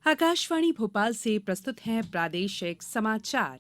आकाशवाणी भोपाल से प्रस्तुत हैं प्रादेशिक समाचार।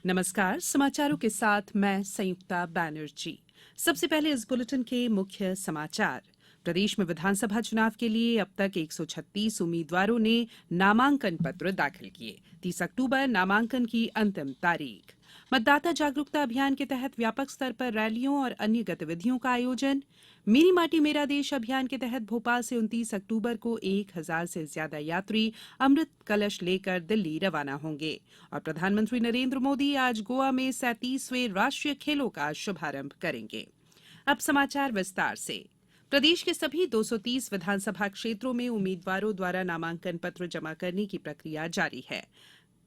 नमस्कार, समाचारों के साथ मैं संयुक्ता बैनर्जी। सबसे पहले इस बुलेटिन के मुख्य समाचार। प्रदेश में विधानसभा चुनाव के लिए अब तक 136 उम्मीदवारों ने नामांकन पत्र दाखिल किए। 30 अक्टूबर नामांकन की अंतिम तारीख। मतदाता जागरूकता अभियान के तहत व्यापक स्तर पर रैलियों और अन्य गतिविधियों का आयोजन। मेरी माटी मेरा देश अभियान के तहत भोपाल से 29 अक्टूबर को 1000 से ज्यादा यात्री अमृत कलश लेकर दिल्ली रवाना होंगे। और प्रधानमंत्री नरेंद्र मोदी आज गोवा में 37वें राष्ट्रीय खेलों का शुभारंभ करेंगे। अब समाचार विस्तार से। प्रदेश के सभी 230 विधानसभा क्षेत्रों में उम्मीदवारों द्वारा नामांकन पत्र जमा करने की प्रक्रिया जारी है।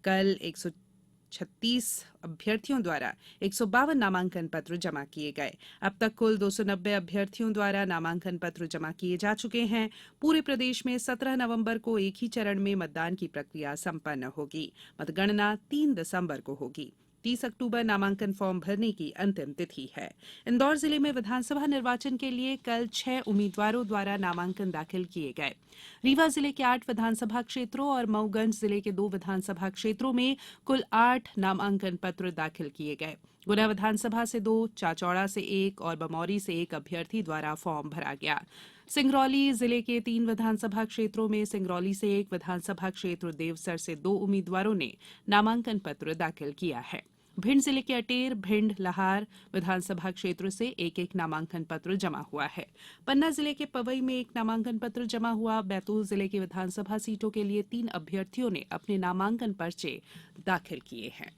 कल 136 अभ्यर्थियों द्वारा 152 नामांकन पत्र जमा किए गए। अब तक कुल 290 अभ्यर्थियों द्वारा नामांकन पत्र जमा किए जा चुके हैं। पूरे प्रदेश में 17 नवंबर को एक ही चरण में मतदान की प्रक्रिया संपन्न होगी। मतगणना 3 दिसंबर को होगी। 30 अक्टूबर नामांकन फॉर्म भरने की अंतिम तिथि है। इंदौर जिले में विधानसभा निर्वाचन के लिए कल 6 उम्मीदवारों द्वारा नामांकन दाखिल किए गए। रीवा जिले के 8 विधानसभा क्षेत्रों और मऊगंज जिले के 2 विधानसभा क्षेत्रों में कुल 8 नामांकन पत्र दाखिल किए गए। गुना विधानसभा से 2, चाचौड़ा से 1 और बमौरी से 1 अभ्यर्थी द्वारा फॉर्म भरा गया। सिंगरौली जिले के 3 विधानसभा क्षेत्रों में सिंगरौली से 1, विधानसभा क्षेत्र देवसर से 2 उम्मीदवारों ने नामांकन पत्र दाखिल किया है। भिंड जिले के अटेर, भिंड, लहार विधानसभा क्षेत्र से एक नामांकन पत्र जमा हुआ है। पन्ना जिले के पवई में 1 नामांकन पत्र जमा हुआ। बैतूल जिले की विधानसभा सीटों के लिए 3 अभ्यर्थियों ने अपने नामांकन पर्चे दाखिल किए हैं।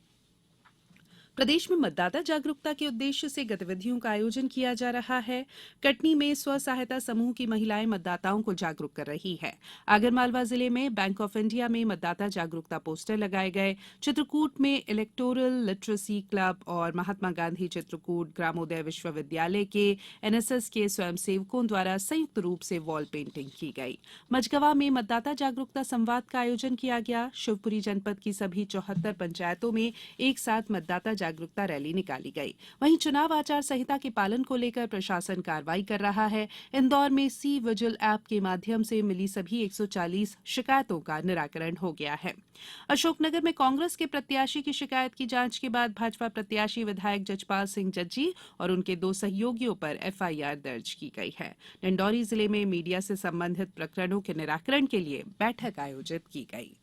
प्रदेश में मतदाता जागरूकता के उद्देश्य से गतिविधियों का आयोजन किया जा रहा है। कटनी में स्व सहायता समूह की महिलाएं मतदाताओं को जागरूक कर रही है। आगरमालवा जिले में बैंक ऑफ इंडिया में मतदाता जागरूकता पोस्टर लगाए गए। चित्रकूट में इलेक्टोरल लिटरेसी क्लब और महात्मा गांधी चित्रकूट ग्रामोदय विश्वविद्यालय के एनएसएस के स्वयंसेवकों द्वारा संयुक्त रूप से वॉल पेंटिंग की गई। मझगवा में मतदाता जागरूकता संवाद का आयोजन किया गया। शिवपुरी जनपद की सभी 74 पंचायतों में एक साथ मतदाता जागरूकता रैली निकाली गई। वहीं चुनाव आचार संहिता के पालन को लेकर प्रशासन कार्रवाई कर रहा है। इंदौर में सी विजिल ऐप के माध्यम से मिली सभी 140 शिकायतों का निराकरण हो गया है। अशोकनगर में कांग्रेस के प्रत्याशी की शिकायत की जांच के बाद भाजपा प्रत्याशी विधायक जजपाल सिंह जज्जी और उनके 2 सहयोगियों पर एफआईआर दर्ज की गई है। डिंडौरी जिले में मीडिया से संबंधित प्रकरणों के निराकरण के लिए बैठक आयोजित की गई।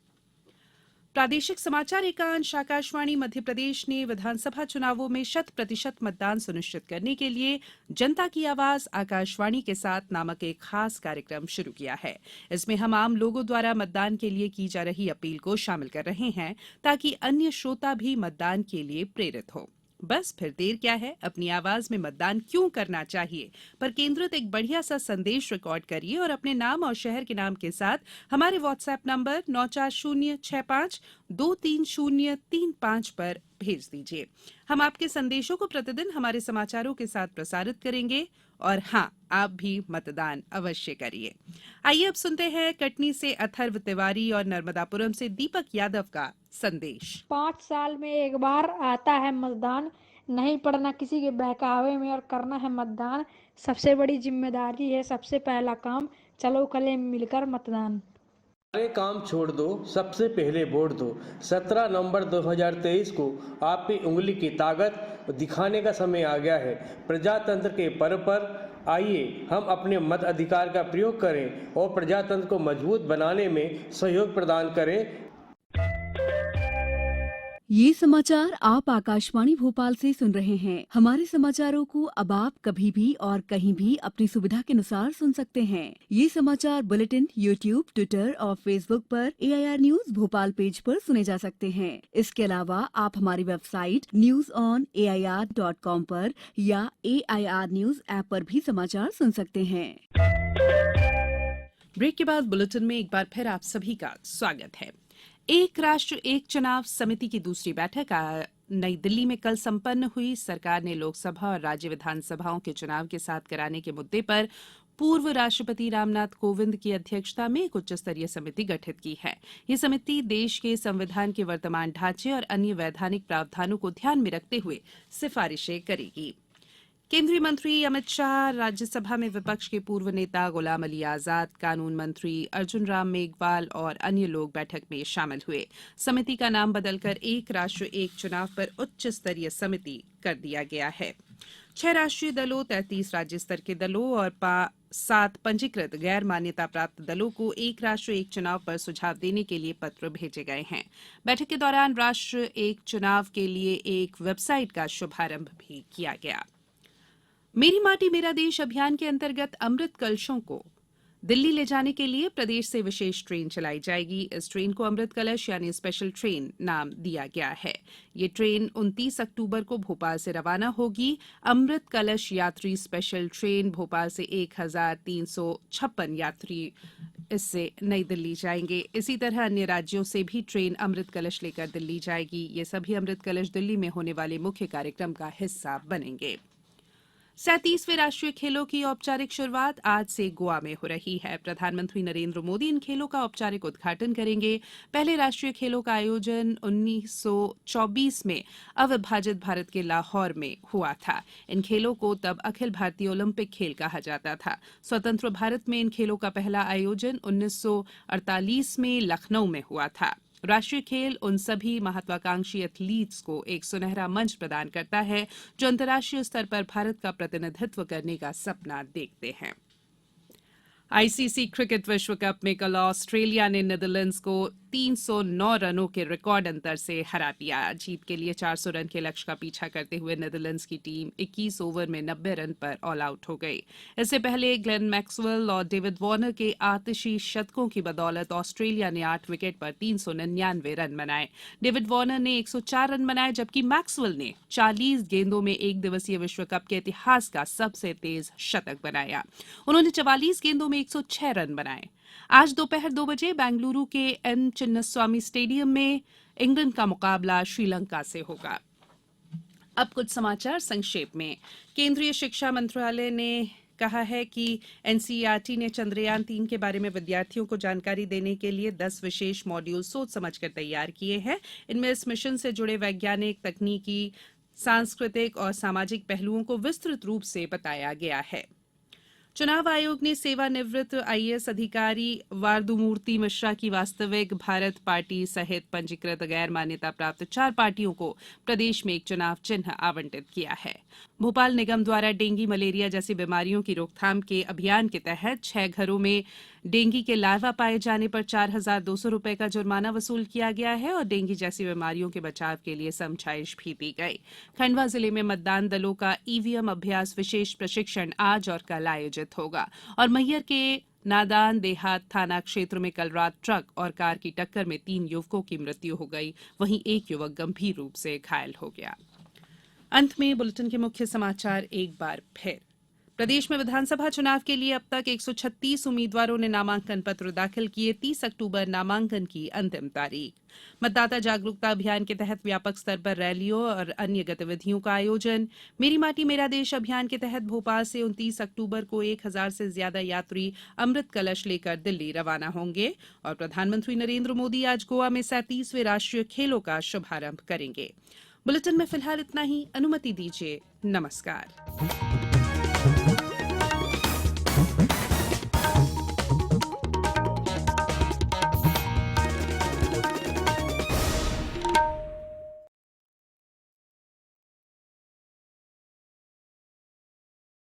प्रादेशिक समाचार एकांश आकाशवाणी मध्य प्रदेश ने विधानसभा चुनावों में 100% मतदान सुनिश्चित करने के लिए जनता की आवाज आकाशवाणी के साथ नामक एक खास कार्यक्रम शुरू किया है। इसमें हम आम लोगों द्वारा मतदान के लिए की जा रही अपील को शामिल कर रहे हैं ताकि अन्य श्रोता भी मतदान के लिए प्रेरित हो। बस फिर देर क्या है, अपनी आवाज में मतदान क्यों करना चाहिए पर केंद्रित एक बढ़िया सा संदेश रिकॉर्ड करिए और अपने नाम और शहर के नाम के साथ हमारे व्हाट्सएप नंबर 9406523035 पर भेज दीजिए। हम आपके संदेशों को प्रतिदिन हमारे समाचारों के साथ प्रसारित करेंगे। और हाँ, आप भी मतदान अवश्य करिए। आइए अब सुनते हैं कटनी से अथर्व तिवारी और नर्मदापुरम से दीपक यादव का संदेश। 5 साल में एक बार आता है मतदान, नहीं पड़ना किसी के बहकावे में और करना है मतदान। सबसे बड़ी जिम्मेदारी है, सबसे पहला काम, चलो कले मिलकर मतदान। सारे काम छोड़ दो, सबसे पहले वोट दो। 17 नवंबर 2023 को आपकी उंगली की ताकत दिखाने का समय आ गया है। प्रजातंत्र के पर्व पर आइए हम अपने मत अधिकार का प्रयोग करें और प्रजातंत्र को मजबूत बनाने में सहयोग प्रदान करें। ये समाचार आप आकाशवाणी भोपाल से सुन रहे हैं। हमारे समाचारों को अब आप कभी भी और कहीं भी अपनी सुविधा के अनुसार सुन सकते हैं। ये समाचार बुलेटिन यूट्यूब, ट्विटर और फेसबुक पर AIR न्यूज भोपाल पेज पर सुने जा सकते हैं। इसके अलावा आप हमारी वेबसाइट newsonair.com पर या AIR न्यूज ऐप पर भी समाचार सुन सकते हैं। ब्रेक के बाद बुलेटिन में एक बार फिर आप सभी का स्वागत है। एक राष्ट्र एक चुनाव समिति की दूसरी बैठक नई दिल्ली में कल संपन्न हुई। सरकार ने लोकसभा और राज्य विधानसभाओं के चुनाव के साथ कराने के मुद्दे पर पूर्व राष्ट्रपति रामनाथ कोविंद की अध्यक्षता में एक उच्च स्तरीय समिति गठित की है। ये समिति देश के संविधान के वर्तमान ढांचे और अन्य वैधानिक प्रावधानों को ध्यान में रखते हुए सिफारिशें करेगी। केंद्रीय मंत्री अमित शाह, राज्यसभा में विपक्ष के पूर्व नेता गुलाम अली आजाद, कानून मंत्री अर्जुन राम मेघवाल और अन्य लोग बैठक में शामिल हुए। समिति का नाम बदलकर एक राष्ट्र एक चुनाव पर उच्च स्तरीय समिति कर दिया गया है। 6 राष्ट्रीय दलों, 33 राज्य स्तर के दलों और 7 पंजीकृत गैर मान्यता प्राप्त दलों को एक राष्ट्र एक चुनाव पर सुझाव देने के लिए पत्र भेजे गए हैं। बैठक के दौरान राष्ट्र एक चुनाव के लिए एक वेबसाइट का शुभारंभ भी किया गया। मेरी माटी मेरा देश अभियान के अंतर्गत अमृत कलशों को दिल्ली ले जाने के लिए प्रदेश से विशेष ट्रेन चलाई जाएगी। इस ट्रेन को अमृत कलश यानी स्पेशल ट्रेन नाम दिया गया है। ये ट्रेन 29 अक्टूबर को भोपाल से रवाना होगी। अमृत कलश यात्री स्पेशल ट्रेन भोपाल से 1356 यात्री इससे नई दिल्ली जाएंगे। इसी तरह अन्य राज्यों से भी ट्रेन अमृत कलश लेकर दिल्ली जाएगी। ये सभी अमृत कलश दिल्ली में होने वाले मुख्य कार्यक्रम का हिस्सा बनेंगे। 37वें राष्ट्रीय खेलों की औपचारिक शुरुआत आज से गोवा में हो रही है। प्रधानमंत्री नरेंद्र मोदी इन खेलों का औपचारिक उद्घाटन करेंगे। पहले राष्ट्रीय खेलों का आयोजन 1924 में अविभाजित भारत के लाहौर में हुआ था। इन खेलों को तब अखिल भारतीय ओलंपिक खेल कहा जाता था। स्वतंत्र भारत में इन खेलों का पहला आयोजन 1948 में लखनऊ में हुआ था। राष्ट्रीय खेल उन सभी महत्वाकांक्षी एथलीट्स को एक सुनहरा मंच प्रदान करता है जो अंतर्राष्ट्रीय स्तर पर भारत का प्रतिनिधित्व करने का सपना देखते हैं। आईसीसी क्रिकेट विश्व कप में कल ऑस्ट्रेलिया ने नीदरलैंड्स को 309 रनों के रिकॉर्ड अंतर से हरा दिया। जीत के लिए 400 रन के लक्ष्य का पीछा करते हुए नीदरलैंड्स की टीम 21 ओवर में 90 रन पर ऑल आउट हो गई। इससे पहले ग्लेन मैक्सवेल और डेविड वार्नर के आतिशी शतकों की बदौलत ऑस्ट्रेलिया ने 8 विकेट पर 399 रन बनाए। डेविड वार्नर ने 104 रन बनाए जबकि मैक्सवेल ने 40 गेंदों में एक दिवसीय विश्व कप के इतिहास का सबसे तेज शतक बनाया। उन्होंने 44 गेंदों में 106 रन बनाए। आज दोपहर 2 बजे बेंगलुरु के एन चिन्नास्वामी स्टेडियम में इंग्लैंड का मुकाबला श्रीलंका से होगा। अब कुछ समाचार संक्षेप में। केंद्रीय शिक्षा मंत्रालय ने कहा है कि एनसीईआरटी ने चंद्रयान 3 के बारे में विद्यार्थियों को जानकारी देने के लिए 10 विशेष मॉड्यूल सोच समझकर तैयार किए हैं। इनमें इस मिशन से जुड़े वैज्ञानिक, तकनीकी, सांस्कृतिक और सामाजिक पहलुओं को विस्तृत रूप से बताया गया है। चुनाव आयोग ने सेवानिवृत्त आईएएस अधिकारी वारदूमूर्ति मिश्रा की वास्तविक भारत पार्टी सहित पंजीकृत गैर मान्यता प्राप्त 4 पार्टियों को प्रदेश में एक चुनाव चिन्ह आवंटित किया है। भोपाल निगम द्वारा डेंगू, मलेरिया जैसी बीमारियों की रोकथाम के अभियान के तहत 6 घरों में डेंगू के लार्वा पाए जाने पर 4,200 रुपए का जुर्माना वसूल किया गया है और डेंगू जैसी बीमारियों के बचाव के लिए समझाइश भी दी गई। खंडवा जिले में मतदान दलों का ईवीएम अभ्यास विशेष प्रशिक्षण आज और कल आयोजित होगा और मैहर के नादान देहात थाना क्षेत्र में कल रात ट्रक और कार की टक्कर में 3 युवकों की मृत्यु हो गई, वहीं एक युवक गंभीर रूप से घायल हो गया। अंत में बुलेटिन के मुख्य समाचार एक बार फिर। प्रदेश में विधानसभा चुनाव के लिए अब तक 136 उम्मीदवारों ने नामांकन पत्र दाखिल किए। 30 अक्टूबर नामांकन की अंतिम तारीख। मतदाता जागरूकता अभियान के तहत व्यापक स्तर पर रैलियों और अन्य गतिविधियों का आयोजन। मेरी माटी मेरा देश अभियान के तहत भोपाल से 29 अक्टूबर को 1000 से ज्यादा यात्री अमृत कलश लेकर दिल्ली रवाना होंगे और प्रधानमंत्री नरेंद्र मोदी आज गोवा में 37वें राष्ट्रीय खेलों का शुभारंभ करेंगे। बुलेटिन में फिलहाल इतना ही। अनुमति दीजिए। नमस्कार।